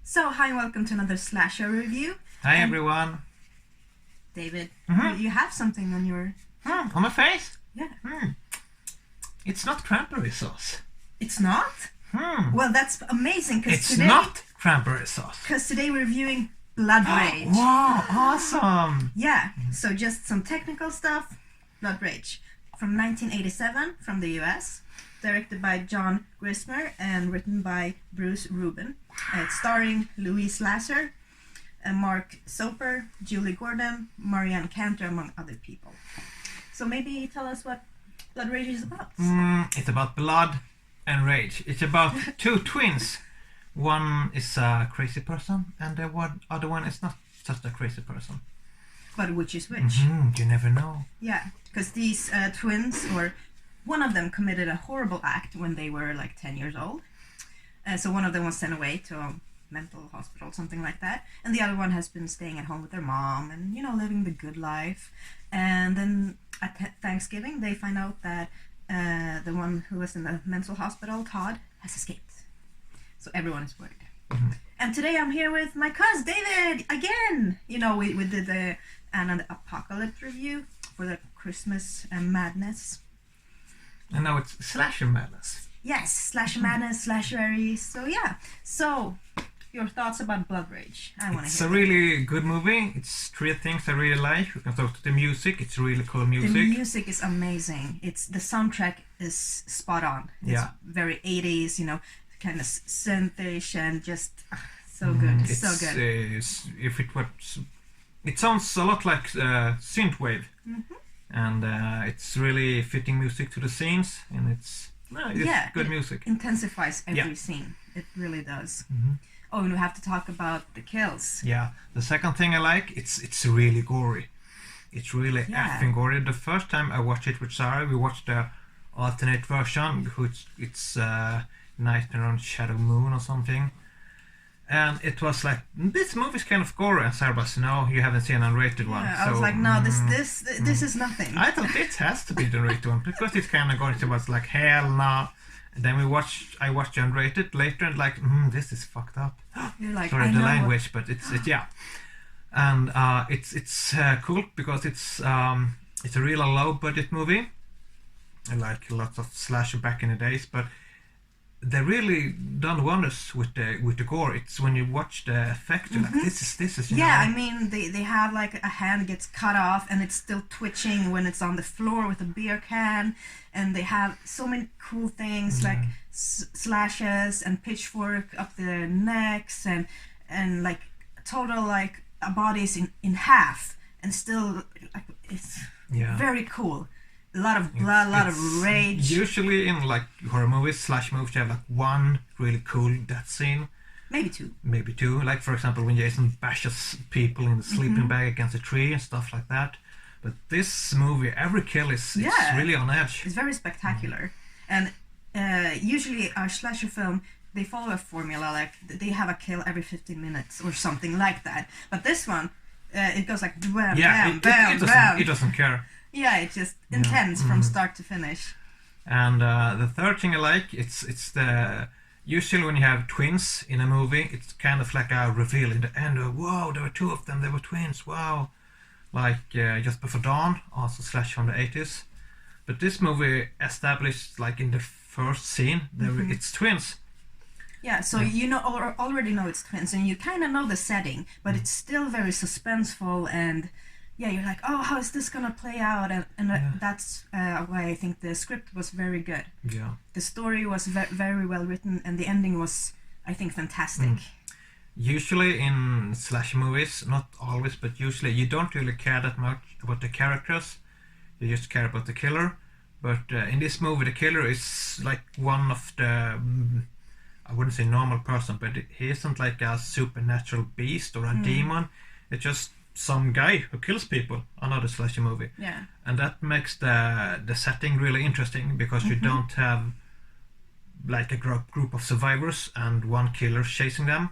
So, hi, and welcome to another Slashuary review. Hi everyone. David, Mhm. you have something on your... On my face? Yeah. It's not cranberry sauce. It's not? Well, that's amazing, because It's today... not cranberry sauce. Because today we're reviewing Blood Rage. Wow, awesome. Yeah, so just some technical stuff. Blood Rage. From 1987, from the US. Directed by John Grisham and written by Bruce Rubin. It's starring Louise Lasser, Mark Soper, Julie Gordon, Marianne Cantor, among other people. So maybe tell us what Blood Rage is about. It's about blood and rage. It's about two twins. One is a crazy person and the other one is not such a crazy person. But which is which? You never know. Yeah, because these twins, or one of them committed a horrible act when they were like 10 years old. So one of them was sent away to a mental hospital, something like that. And the other one has been staying at home with their mom and, living the good life. And then at Thanksgiving, they find out that the one who was in the mental hospital, Todd, has escaped. So everyone is worried. And today I'm here with my cousin, David, again. We did the Anna the Apocalypse review for the Christmas madness. And now it's slasher madness. Yes, Slasher Madness, Slashuary. So yeah. So, your thoughts about Blood Rage? I want to It's hear. a really good movie. It's three things I really like. We can talk to the music. It's really cool music. The music is amazing. The soundtrack is spot on. It's Yeah. very 80s, kind of synthish and just so good. It's, So good. If it was, it sounds a lot like synthwave, and it's really fitting music to the scenes, and it's good music. Intensifies every Yeah. scene. It really does. Oh, and we have to talk about the kills. Yeah. The second thing I like, it's really gory. It's really Yeah. effing gory. The first time I watched it with Sarah, we watched the alternate version, which it's Nightmare on Shadow Moon or something. And it was like, this movie's kind of gory, and Sarah was, no, you haven't seen an unrated one. Yeah, I So, was like, no, this is nothing. I thought it has to be the unrated one because it's kind of gory. So I was like, hell no. And then I watched the unrated later and like, this is fucked up. You're like, Sorry I the know language, but it's yeah. And it's cool because it's a real low budget movie. Like lots of slasher back in the days, but they really done wonders with the gore. It's when you watch the effect, you're like, this is Yeah, I mean, they have like a hand gets cut off and it's still twitching when it's on the floor with a beer can, and they have so many cool things like slashes and pitchfork up their necks and like total like a body's in half and still like it's very cool. A lot of blood, a lot of rage. Usually in like horror movies, slash movies, you have like one really cool death scene. Maybe two. Like for example, when Jason bashes people in the sleeping bag against a tree and stuff like that. But this movie, every kill is really on edge. It's very spectacular. And usually our slasher film, they follow a formula, like they have a kill every 15 minutes or something like that. But this one, it goes like bam, bam, bam, bam. It doesn't care. Yeah, it's just intense from start to finish. And the third thing I like, it's the usually when you have twins in a movie, it's kind of like a reveal in the end. Wow, there were two of them. They were twins. Wow, like Just Before Dawn, also slash from the 80s. But this movie established like in the first scene, it's twins. Yeah, so already know it's twins, and you kind of know the setting, but it's still very suspenseful and. Yeah, you're like, oh, how is this gonna play out? And that's why I think the script was very good. Yeah. The story was very well written, and the ending was, I think, fantastic. Usually in slash movies, not always, but usually you don't really care that much about the characters. You just care about the killer. But in this movie, the killer is like one of the, I wouldn't say normal person, but he isn't like a supernatural beast or a demon. It's just some guy who kills people. Another slasher movie. Yeah. And that makes the setting really interesting because you don't have like a group of survivors and one killer chasing them.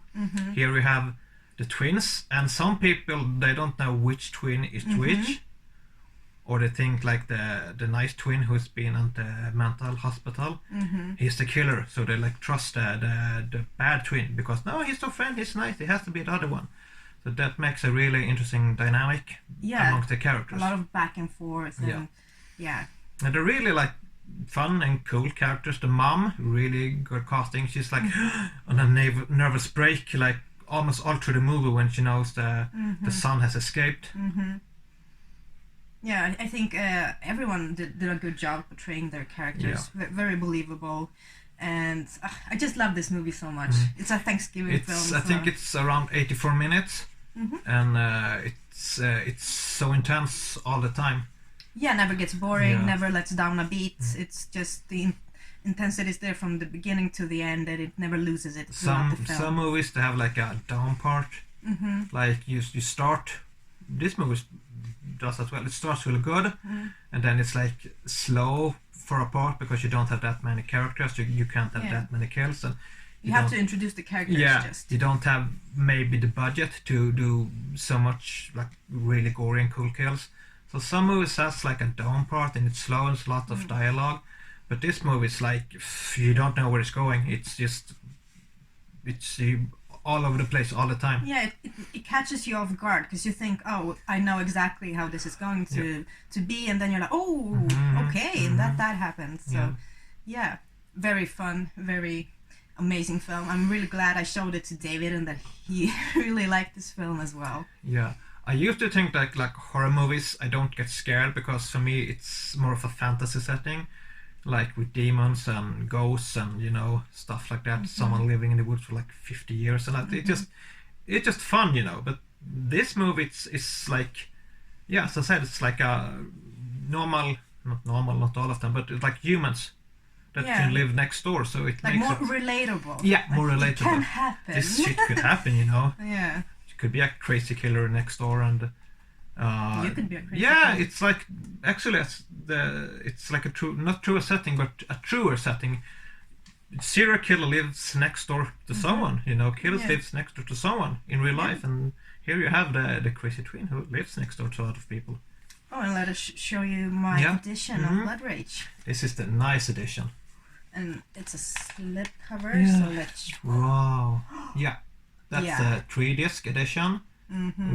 Here we have the twins, and some people, they don't know which twin is which, or they think like the nice twin who's been at the mental hospital, he's the killer, so they like trust the bad twin because no, he's their friend, he's nice, he has to be the other one. So that makes a really interesting dynamic amongst the characters. A lot of back and forth. And, and they're really like fun and cool characters. The mom, really good casting. She's like on a nervous break, like almost all through the movie when she knows the son has escaped. Yeah, I think everyone did a good job portraying their characters. Very believable. And I just love this movie so much. It's a Thanksgiving film. I think it's around 84 minutes. And it's so intense all the time. Yeah, never gets boring, never lets down a beat. It's just the intensity is there from the beginning to the end, and it never loses it throughout the film. Some movies, they have like a down part. Like you start, this movie does as well. It starts really good, and then it's like slow for a part because you don't have that many characters. You can't have that many kills, and you have to introduce the characters. You don't have maybe the budget to do so much like really gory and cool kills. So some movies has like a down part and it's slow and it's a lot of dialogue, but this movie is like you don't know where it's going. It's just all over the place all the time. Yeah, it catches you off guard because you think, oh, I know exactly how this is going to be, and then you're like, oh, okay, and that happened. So yeah, very fun, very amazing film. I'm really glad I showed it to David and that he really liked this film as well. Yeah, I used to think that like horror movies, I don't get scared because for me it's more of a fantasy setting, like with demons and ghosts and stuff like that. Someone living in the woods for like 50 years and that. It's just fun, But this movie, it's like, as I said, it's like a not all of them, but it's like humans that can live next door, so it like makes more it relatable. Yeah, more relatable. It can happen. This shit could happen, Yeah. It could be a crazy killer next door, and you could be a crazy killer. It's like actually it's like a not truer setting, but a truer setting. Serial killer lives next door to someone, Killers lives next door to someone in real life, and here you have the crazy twin who lives next door to other people. Oh, and let us show you my edition of Blood Rage. This is the nice edition. And it's a slip cover, so let's... Wow. Yeah. That's the 3-disc edition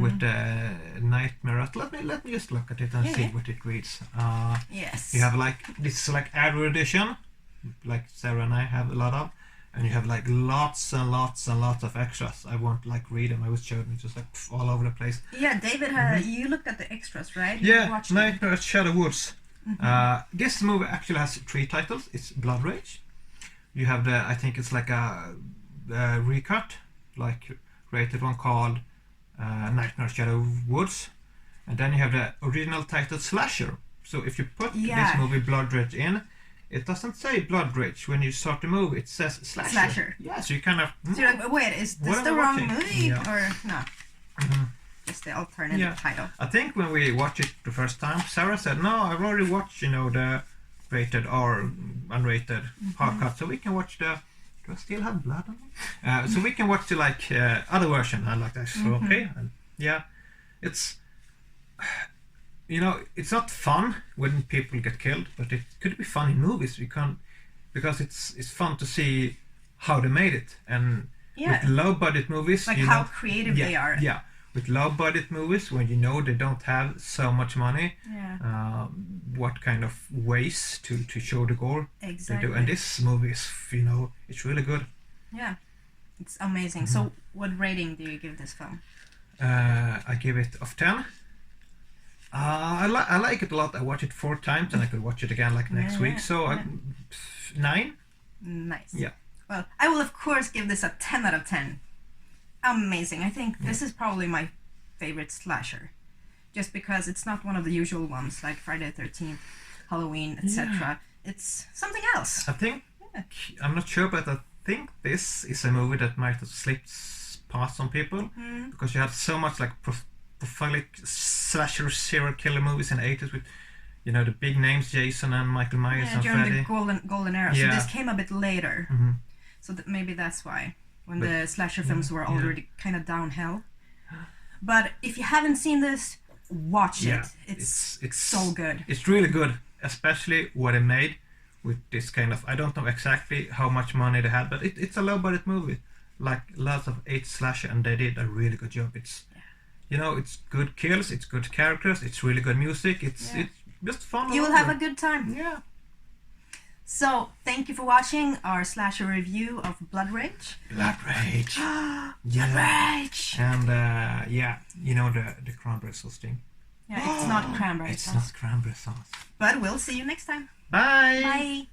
with the Nightmare. Let me just look at it and see what it reads. Yes. You have this is like Arrow edition, like Sarah and I have a lot of, and you have like lots and lots and lots of extras. I won't read them. I was showing them just like all over the place. Yeah, David, you looked at the extras, right? Yeah, Nightmare at Shadow Woods. This movie actually has 3 titles. It's Blood Rage. You have I think it's like a recut, like rated one called Nightmare at Shadow Woods, and then you have the original title Slasher. So if you put this movie Blood Rage in, it doesn't say Blood Rage when you start the movie. It says Slasher. Yeah, so you kind of... So you're like, wait, is this the wrong movie? Or no? It's the alternative title. I think when we watched it the first time, Sarah said, no, I've already watched, the rated or unrated hard cut, so we can watch the... Do I still have blood on it? So we can watch the other version. I like that. So okay, and it's it's not fun when people get killed, but it could be fun in movies. We can't, because it's fun to see how they made it, and with low budget movies, like how creative they are. Yeah, with low budget movies, when they don't have so much money, what kind of ways to show the gore they do. And this movie is, it's really good. Yeah, it's amazing. So what rating do you give this film? I give it of 10. I like it a lot. I watched it 4 times and I could watch it again next week. So 9. Nice. Yeah. Well, I will of course give this a 10 out of 10. Amazing. I think this is probably my favorite slasher, just because it's not one of the usual ones like Friday the 13th, Halloween, etc. It's something else. I think I'm not sure, but I think this is a movie that might have slipped past some people because you had so much prolific slasher serial killer movies in the 80s with the big names, Jason and Michael Myers and during Freddy. the golden era. So this came a bit later. So maybe that's why, when the slasher films were already kind of downhill. But if you haven't seen this, watch Yeah, it. It's so good. It's really good, especially what they made with this kind of. I don't know exactly how much money they had, but it's a low budget movie, like lots of 8 slasher, and they did a really good job. It's it's good kills, it's good characters, it's really good music. It's just fun. You will have a good time. Yeah. So, thank you for watching our slasher review of Blood Rage. Blood Rage. Blood Rage. And the cranberry sauce thing. Yeah, it's not cranberry sauce. It's not cranberry sauce. But we'll see you next time. Bye. Bye.